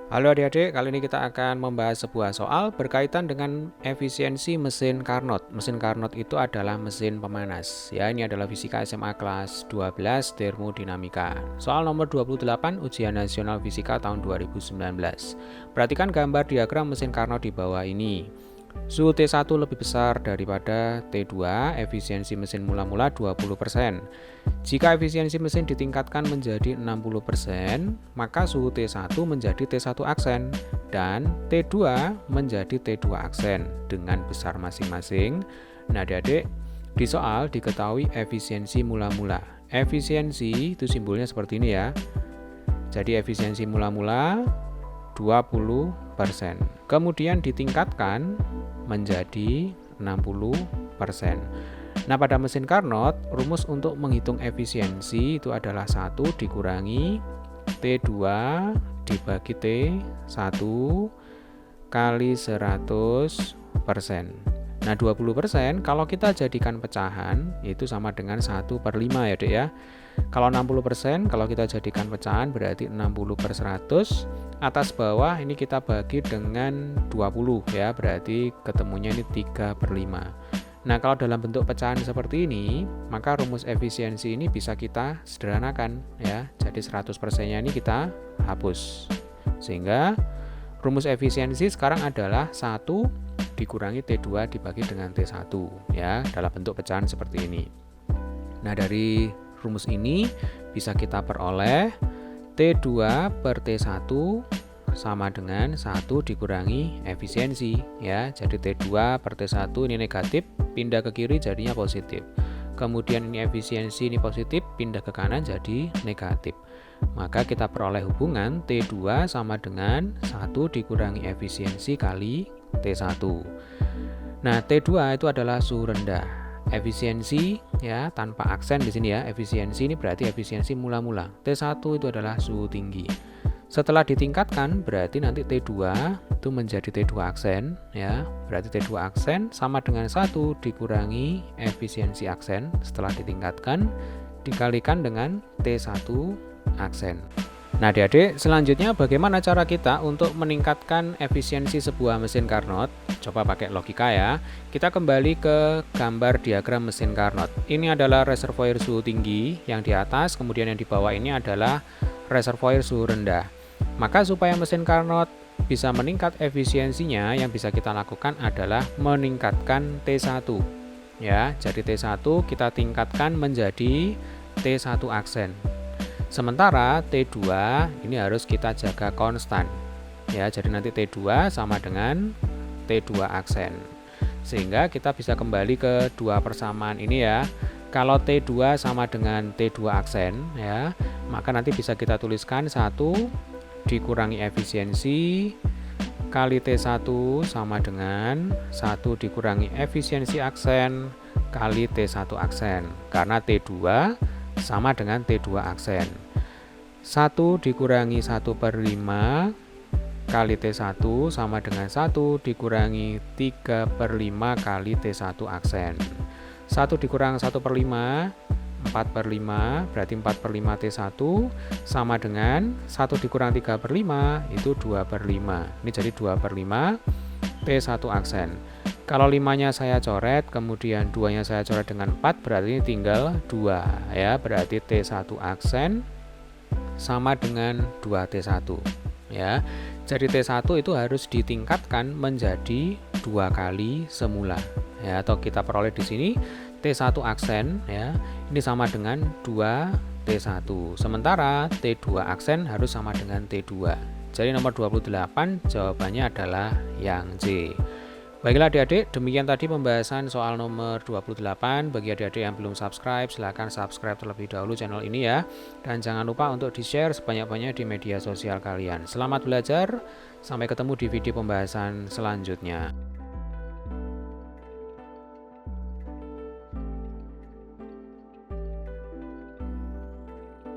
Halo adik-adik, kali ini kita akan membahas sebuah soal berkaitan dengan efisiensi mesin Carnot. Mesin Carnot itu adalah mesin pemanas. Ya, ini adalah fisika SMA kelas 12 termodinamika. Soal nomor 28 ujian nasional fisika tahun 2019. Perhatikan gambar diagram mesin Carnot di bawah ini. Suhu T1 lebih besar daripada T2, efisiensi mesin mula-mula 20%. Jika efisiensi mesin ditingkatkan menjadi 60%, maka suhu T1 menjadi T1 aksen dan T2 menjadi T2 aksen dengan besar masing-masing. Nah, adik-adik, di soal diketahui efisiensi mula-mula. Efisiensi itu simbolnya seperti ini ya. Jadi efisiensi mula-mula 20%. Kemudian ditingkatkan menjadi 60%. Nah, pada mesin Carnot, rumus untuk menghitung efisiensi itu adalah 1 dikurangi T2 dibagi T1 kali 100%. Nah, 20% kalau kita jadikan pecahan itu sama dengan 1/5 ya, Dek ya. Kalau 60% kalau kita jadikan pecahan berarti 60/100. Atas bawah ini kita bagi dengan 20 ya, berarti ketemunya ini 3/5. Nah, kalau dalam bentuk pecahan seperti ini, maka rumus efisiensi ini bisa kita sederhanakan ya. Jadi 100%-nya ini kita hapus. Sehingga rumus efisiensi sekarang adalah 1 dikurangi T2 dibagi dengan T1 ya, dalam bentuk pecahan seperti ini. Nah, dari rumus ini bisa kita peroleh T2 per T1 sama dengan 1 dikurangi efisiensi ya. Jadi T2 per T1 ini negatif, pindah ke kiri jadinya positif. Kemudian ini efisiensi ini positif, pindah ke kanan jadi negatif. Maka kita peroleh hubungan T2 sama dengan 1 dikurangi efisiensi kali T1. Nah, T2 itu adalah suhu rendah. Efisiensi ya tanpa aksen di sini ya. Efisiensi ini berarti efisiensi mula-mula. T1 itu adalah suhu tinggi. Setelah ditingkatkan berarti nanti T2 itu menjadi T2 aksen ya. Berarti T2 aksen sama dengan 1 dikurangi efisiensi aksen setelah ditingkatkan dikalikan dengan T1 aksen. Nah, adik-adik, selanjutnya bagaimana cara kita untuk meningkatkan efisiensi sebuah mesin Carnot? Coba pakai logika ya. Kita kembali ke gambar diagram mesin Carnot. Ini adalah reservoir suhu tinggi yang di atas, kemudian yang di bawah ini adalah reservoir suhu rendah. Maka supaya mesin Carnot bisa meningkat efisiensinya, yang bisa kita lakukan adalah meningkatkan T1. Ya, jadi T1 kita tingkatkan menjadi T1 aksen. Sementara T2 ini harus kita jaga konstan. Ya, jadi nanti T2 sama dengan T2 aksen. Sehingga kita bisa kembali ke dua persamaan ini ya. Kalau T2 sama dengan T2 aksen ya, maka nanti bisa kita tuliskan 1 dikurangi efisiensi kali T1 sama dengan 1 dikurangi efisiensi aksen kali T1 aksen. Karena T2 sama dengan T2 aksen. 1 dikurangi 1/5 kali T1 sama dengan 1 dikurangi 3/5 kali T1 aksen. 1 dikurang 1/5, 4/5, berarti 4/5 T1 sama dengan 1 dikurang 3/5 itu 2/5. Ini jadi 2/5 T1 aksen. Kalau 5-nya saya coret, kemudian 2-nya saya coret dengan 4, berarti ini tinggal 2 ya. Berarti T1 aksen sama dengan 2T1 ya. Jadi T1 itu harus ditingkatkan menjadi 2 kali semula ya, atau kita peroleh di sini T1 aksen ya, ini sama dengan 2T1. Sementara T2 aksen harus sama dengan T2. Jadi nomor 28 jawabannya adalah yang C. Baiklah adik-adik, demikian tadi pembahasan soal nomor 28. Bagi adik-adik yang belum subscribe, silahkan subscribe terlebih dahulu channel ini ya. Dan jangan lupa untuk di-share sebanyak-banyaknya di media sosial kalian. Selamat belajar, sampai ketemu di video pembahasan selanjutnya.